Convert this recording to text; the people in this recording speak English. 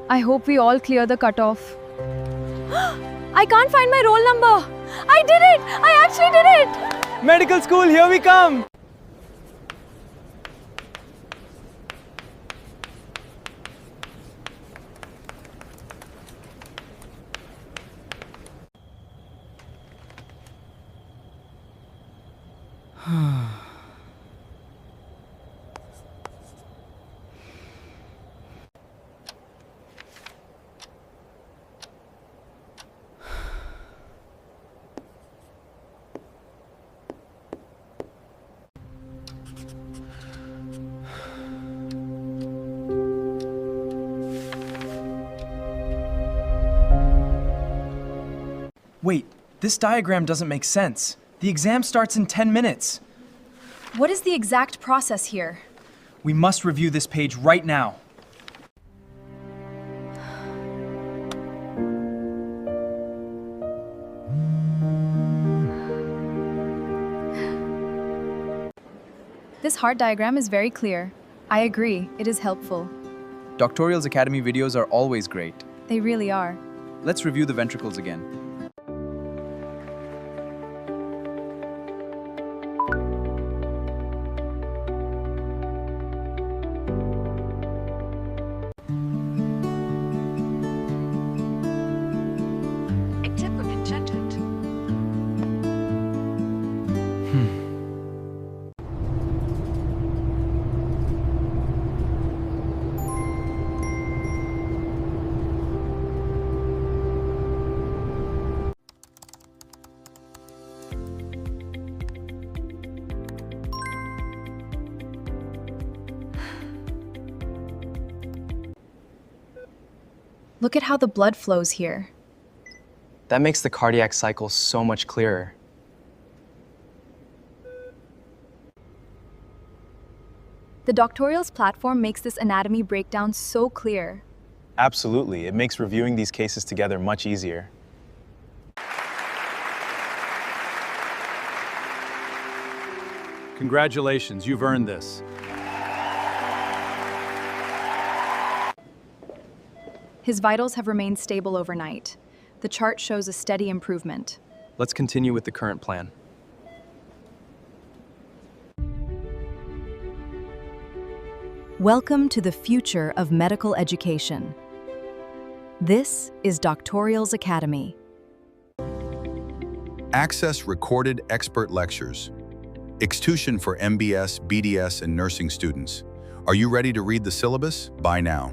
I hope we all clear the cutoff. I can't find my roll number. I did it! I actually did it! Medical school, here we come! Wait, this diagram doesn't make sense. The exam starts in 10 minutes. What is the exact process here? We must review this page right now. This heart diagram is very clear. I agree, it is helpful. Doctorials Academy videos are always great. They really are. Let's review the ventricles again. Look at how the blood flows here. That makes the cardiac cycle so much clearer. The Doctorials platform makes this anatomy breakdown so clear. Absolutely. It makes reviewing these cases together much easier. Congratulations, you've earned this. His vitals have remained stable overnight. The chart shows a steady improvement. Let's continue with the current plan. Welcome to the future of medical education. This is Doctorials Academy. Access recorded expert lectures. Extuition for MBS, BDS, and nursing students. Are you ready to read the syllabus? Buy now.